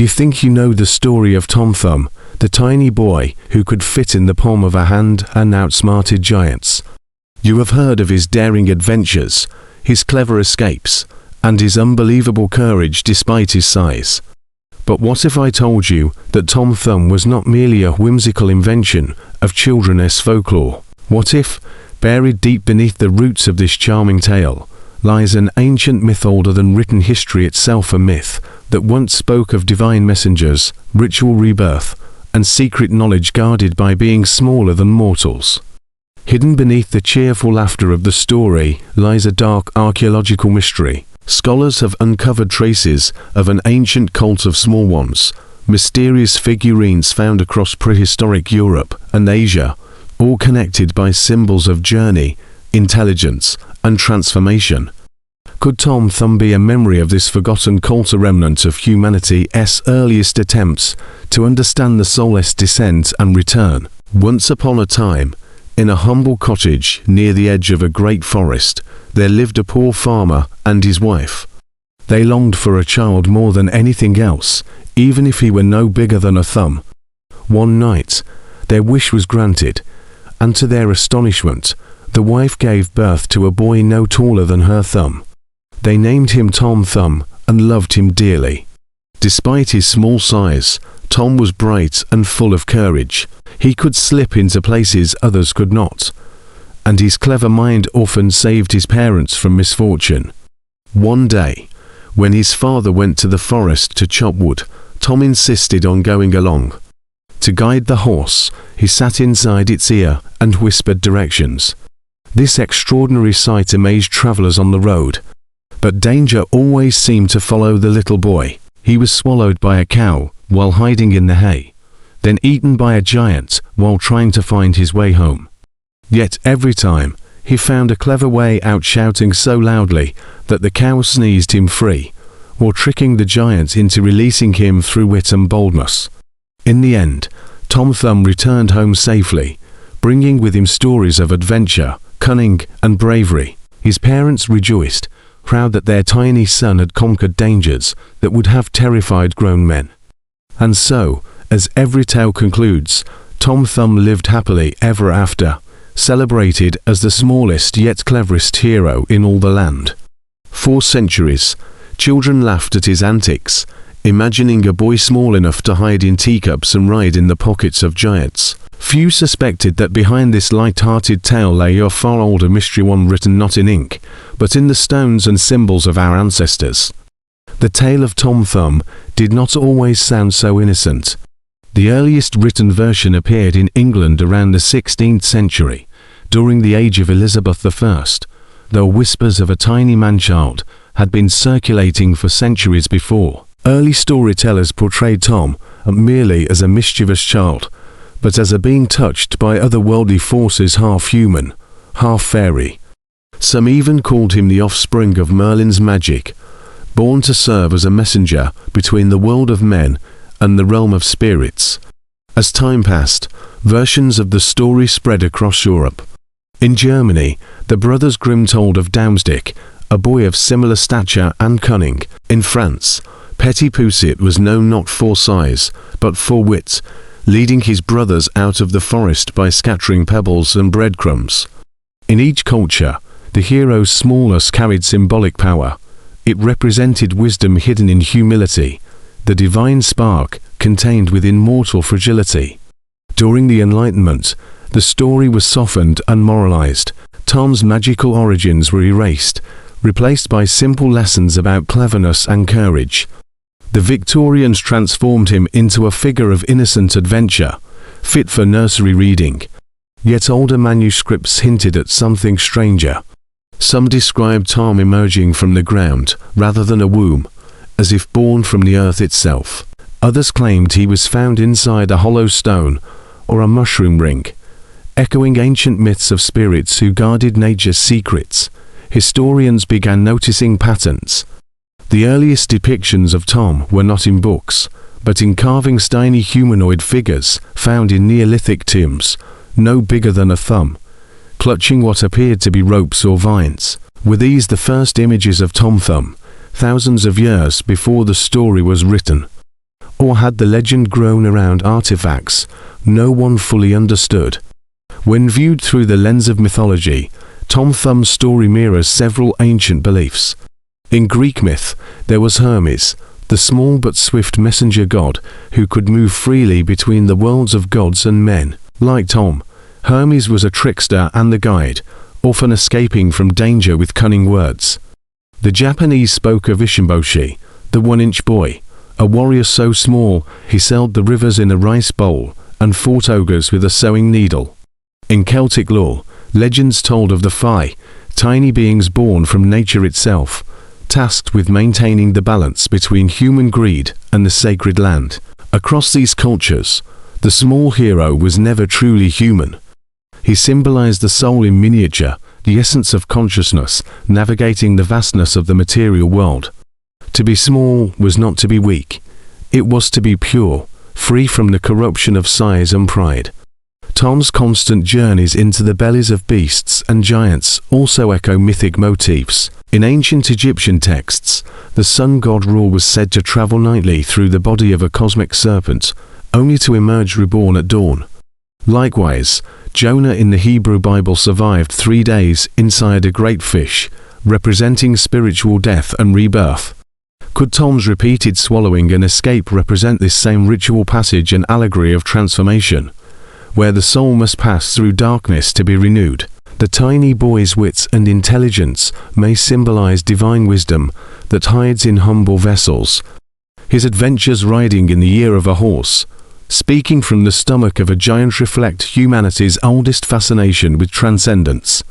You think you know the story of Tom Thumb, the tiny boy who could fit in the palm of a hand and outsmarted giants. You have heard of his daring adventures, his clever escapes, and his unbelievable courage despite his size. But what if I told you that Tom Thumb was not merely a whimsical invention of children's folklore? What if, buried deep beneath the roots of this charming tale, lies an ancient myth older than written history itself, a myth that once spoke of divine messengers, ritual rebirth, and secret knowledge guarded by beings smaller than mortals? Hidden beneath the cheerful laughter of the story lies a dark archaeological mystery. Scholars have uncovered traces of an ancient cult of small ones, mysterious figurines found across prehistoric Europe and Asia, all connected by symbols of journey, intelligence, and transformation. Could Tom Thumb be a memory of this forgotten cult, a remnant of humanity's earliest attempts to understand the soul's descent and return? Once upon a time, in a humble cottage near the edge of a great forest, there lived a poor farmer and his wife. They longed for a child more than anything else, even if he were no bigger than a thumb. One night, their wish was granted, and to their astonishment, the wife gave birth to a boy no taller than her thumb. They named him Tom Thumb and loved him dearly. Despite his small size, Tom was bright and full of courage. He could slip into places others could not, and his clever mind often saved his parents from misfortune. One day, when his father went to the forest to chop wood, Tom insisted on going along. To guide the horse, he sat inside its ear and whispered directions. This extraordinary sight amazed travelers on the road. But danger always seemed to follow the little boy. He was swallowed by a cow while hiding in the hay, then eaten by a giant while trying to find his way home. Yet every time, he found a clever way out, shouting so loudly that the cow sneezed him free, or tricking the giant into releasing him through wit and boldness. In the end, Tom Thumb returned home safely, bringing with him stories of adventure, cunning, and bravery. His parents rejoiced, proud that their tiny son had conquered dangers that would have terrified grown men. And so, as every tale concludes, Tom Thumb lived happily ever after, celebrated as the smallest yet cleverest hero in all the land. For centuries, children laughed at his antics, imagining a boy small enough to hide in teacups and ride in the pockets of giants. Few suspected that behind this light-hearted tale lay a far older mystery, one written not in ink, but in the stones and symbols of our ancestors. The tale of Tom Thumb did not always sound so innocent. The earliest written version appeared in England around the 16th century, during the age of Elizabeth I, though whispers of a tiny man-child had been circulating for centuries before. Early storytellers portrayed Tom merely as a mischievous child, but as a being touched by otherworldly forces, half human, half fairy. Some even called him the offspring of Merlin's magic, born to serve as a messenger between the world of men and the realm of spirits. As time passed, versions of the story spread across Europe. In Germany, the brothers Grimm told of Daumsdick, a boy of similar stature and cunning. In France, Petit Poucet was known not for size, but for wit, leading his brothers out of the forest by scattering pebbles and breadcrumbs. In each culture, the hero's smallness carried symbolic power. It represented wisdom hidden in humility, the divine spark contained within mortal fragility. During the Enlightenment, the story was softened and moralized. Tom's magical origins were erased, replaced by simple lessons about cleverness and courage. The Victorians transformed him into a figure of innocent adventure, fit for nursery reading. Yet older manuscripts hinted at something stranger. Some described Tom emerging from the ground, rather than a womb, as if born from the earth itself. Others claimed he was found inside a hollow stone or a mushroom ring, echoing ancient myths of spirits who guarded nature's secrets. Historians began noticing patterns. The earliest depictions of Tom were not in books, but in carvings, tiny humanoid figures found in Neolithic tombs, no bigger than a thumb, clutching what appeared to be ropes or vines. Were these the first images of Tom Thumb, thousands of years before the story was written? Or had the legend grown around artifacts no one fully understood? When viewed through the lens of mythology, Tom Thumb's story mirrors several ancient beliefs. In Greek myth, there was Hermes, the small but swift messenger god who could move freely between the worlds of gods and men. Like Tom, Hermes was a trickster and the guide, often escaping from danger with cunning words. The Japanese spoke of Ishimboshi, the one-inch boy, a warrior so small he sailed the rivers in a rice bowl and fought ogres with a sewing needle. In Celtic lore, legends told of the Fae, tiny beings born from nature itself, tasked with maintaining the balance between human greed and the sacred land. Across these cultures, the small hero was never truly human. He symbolized the soul in miniature, the essence of consciousness, navigating the vastness of the material world. To be small was not to be weak. It was to be pure, free from the corruption of size and pride. Tom's constant journeys into the bellies of beasts and giants also echo mythic motifs. In ancient Egyptian texts, the sun god Ra was said to travel nightly through the body of a cosmic serpent, only to emerge reborn at dawn. Likewise, Jonah in the Hebrew Bible survived 3 days inside a great fish, representing spiritual death and rebirth. Could Tom's repeated swallowing and escape represent this same ritual passage and allegory of transformation, where the soul must pass through darkness to be renewed? The tiny boy's wits and intelligence may symbolize divine wisdom that hides in humble vessels. His adventures riding in the ear of a horse, speaking from the stomach of a giant, reflect humanity's oldest fascination with transcendence.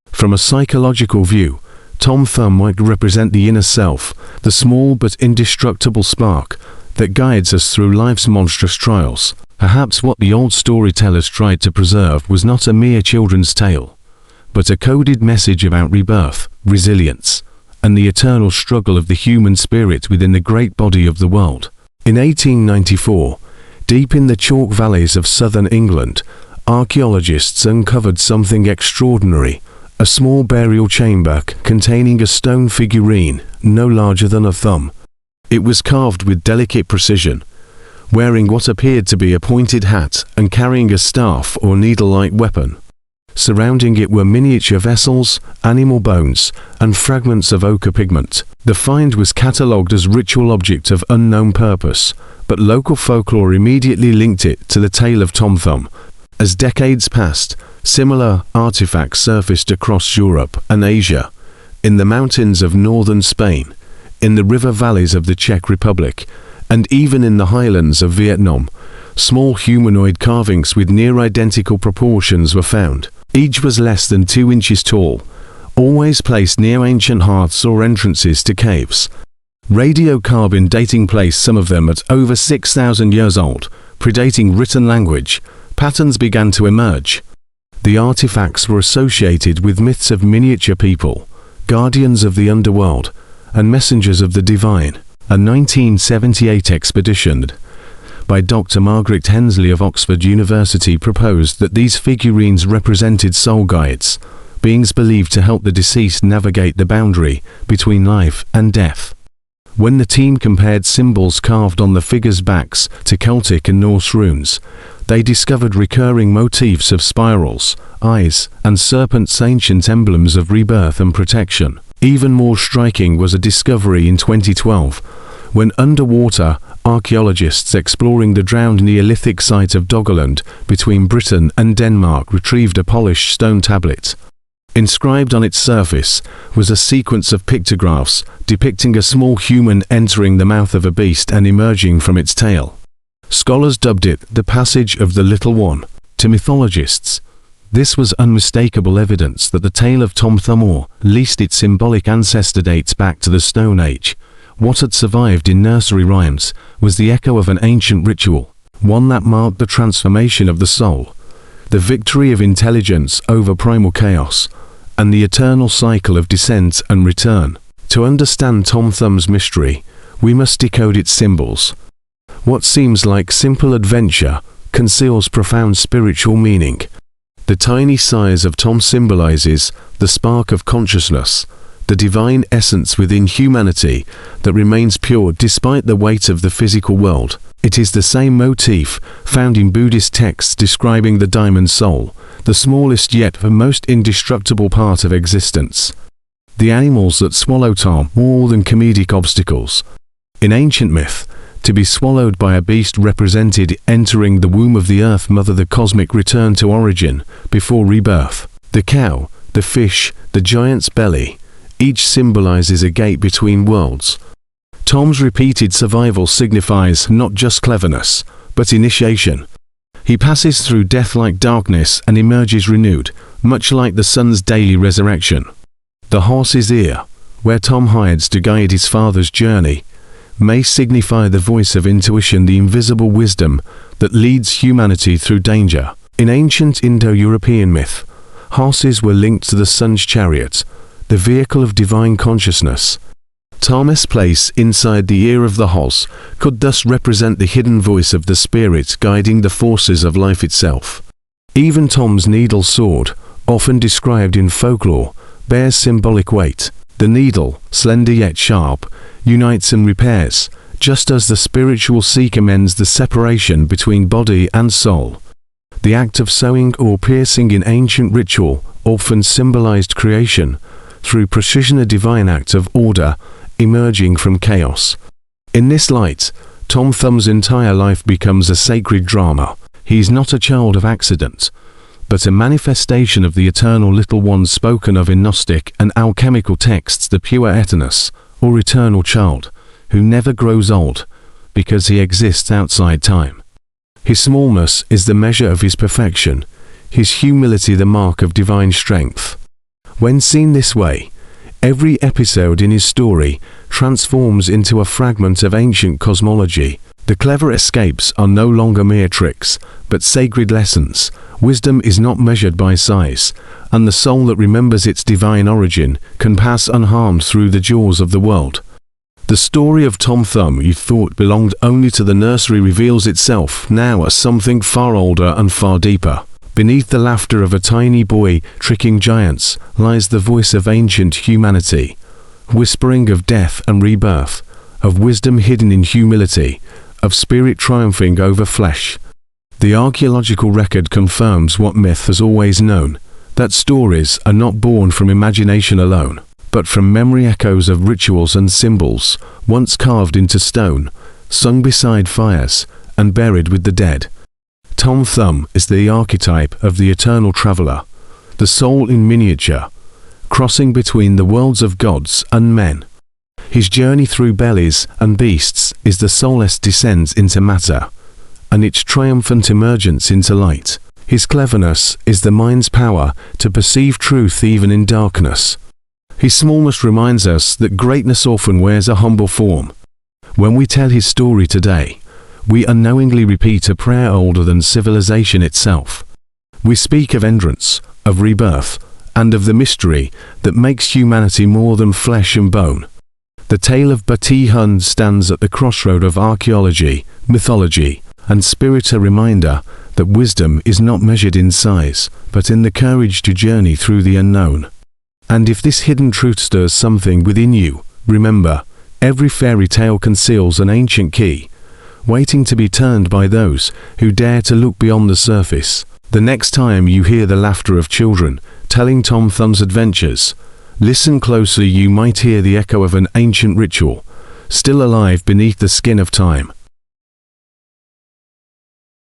From a psychological view, Tom Thumb might represent the inner self, the small but indestructible spark that guides us through life's monstrous trials. Perhaps what the old storytellers tried to preserve was not a mere children's tale, but a coded message about rebirth, resilience, and the eternal struggle of the human spirit within the great body of the world. In 1894, deep in the chalk valleys of southern England, archaeologists uncovered something extraordinary: a small burial chamber containing a stone figurine no larger than a thumb. It was carved with delicate precision, wearing what appeared to be a pointed hat and carrying a staff or needle-like weapon. Surrounding it were miniature vessels, animal bones, and fragments of ochre pigment. The find was catalogued as ritual object of unknown purpose, but local folklore immediately linked it to the tale of Tom Thumb. As decades passed, similar artifacts surfaced across Europe and Asia, in the mountains of northern Spain, in the river valleys of the Czech Republic, and even in the highlands of Vietnam. Small humanoid carvings with near-identical proportions were found. Each was less than 2 inches tall, always placed near ancient hearths or entrances to caves. Radiocarbon dating placed some of them at over 6,000 years old, predating written language. Patterns began to emerge. The artifacts were associated with myths of miniature people, guardians of the underworld, and messengers of the divine. A 1978 expedition by Dr. Margaret Hensley of Oxford University proposed that these figurines represented soul guides, beings believed to help the deceased navigate the boundary between life and death. When the team compared symbols carved on the figures' backs to Celtic and Norse runes, they discovered recurring motifs of spirals, eyes, and serpents, ancient emblems of rebirth and protection. Even more striking was a discovery in 2012, when underwater archaeologists exploring the drowned Neolithic site of Doggerland between Britain and Denmark retrieved a polished stone tablet. Inscribed on its surface was a sequence of pictographs depicting a small human entering the mouth of a beast and emerging from its tail. Scholars dubbed it the Passage of the Little One. To mythologists, this was unmistakable evidence that the tale of Tom Thumb, or at least its symbolic ancestor, dates back to the Stone Age. What had survived in nursery rhymes was the echo of an ancient ritual, one that marked the transformation of the soul, the victory of intelligence over primal chaos, and the eternal cycle of descent and return. To understand Tom Thumb's mystery, we must decode its symbols. What seems like simple adventure conceals profound spiritual meaning. The tiny size of Tom symbolizes the spark of consciousness, the divine essence within humanity that remains pure despite the weight of the physical world. It is the same motif found in Buddhist texts describing the diamond soul, the smallest yet the most indestructible part of existence. The animals that swallow Tom more than comedic obstacles. In ancient myth, to be swallowed by a beast represented entering the womb of the earth mother, the cosmic return to origin, before rebirth. The cow, the fish, the giant's belly, each symbolizes a gate between worlds. Tom's repeated survival signifies not just cleverness, but initiation. He passes through death-like darkness and emerges renewed, much like the sun's daily resurrection. The horse's ear, where Tom hides to guide his father's journey, may signify the voice of intuition, the invisible wisdom that leads humanity through danger. In ancient Indo-European myth, horses were linked to the sun's chariot, the vehicle of divine consciousness. Tom's place inside the ear of the horse could thus represent the hidden voice of the spirit guiding the forces of life itself. Even Tom's needle sword, often described in folklore, bears symbolic weight. The needle, slender yet sharp, unites and repairs, just as the spiritual seeker mends the separation between body and soul. The act of sewing or piercing in ancient ritual often symbolized creation, through precision a divine act of order emerging from chaos. In this light, Tom Thumb's entire life becomes a sacred drama. He is not a child of accident, but a manifestation of the eternal little one spoken of in Gnostic and alchemical texts, the pure Eternus, or eternal child, who never grows old, because he exists outside time. His smallness is the measure of his perfection, his humility the mark of divine strength. When seen this way, every episode in his story transforms into a fragment of ancient cosmology. The clever escapes are no longer mere tricks, but sacred lessons. Wisdom is not measured by size, and the soul that remembers its divine origin can pass unharmed through the jaws of the world. The story of Tom Thumb you thought belonged only to the nursery reveals itself now as something far older and far deeper. Beneath the laughter of a tiny boy tricking giants lies the voice of ancient humanity, whispering of death and rebirth, of wisdom hidden in humility, of spirit triumphing over flesh. The archaeological record confirms what myth has always known, that stories are not born from imagination alone, but from memory echoes of rituals and symbols, once carved into stone, sung beside fires, and buried with the dead. Tom Thumb is the archetype of the eternal traveler, the soul in miniature, crossing between the worlds of gods and men. His journey through bellies and beasts is the soul's descent into matter, and its triumphant emergence into light. His cleverness is the mind's power to perceive truth even in darkness. His smallness reminds us that greatness often wears a humble form. When we tell his story today, we unknowingly repeat a prayer older than civilization itself. We speak of entrance, of rebirth, and of the mystery that makes humanity more than flesh and bone. The tale of Bati Hun stands at the crossroad of archaeology, mythology, and spirit, a reminder that wisdom is not measured in size, but in the courage to journey through the unknown. And if this hidden truth stirs something within you, remember, every fairy tale conceals an ancient key, waiting to be turned by those who dare to look beyond the surface. The next time you hear the laughter of children telling Tom Thumb's adventures, listen closely. You might hear the echo of an ancient ritual, still alive beneath the skin of time.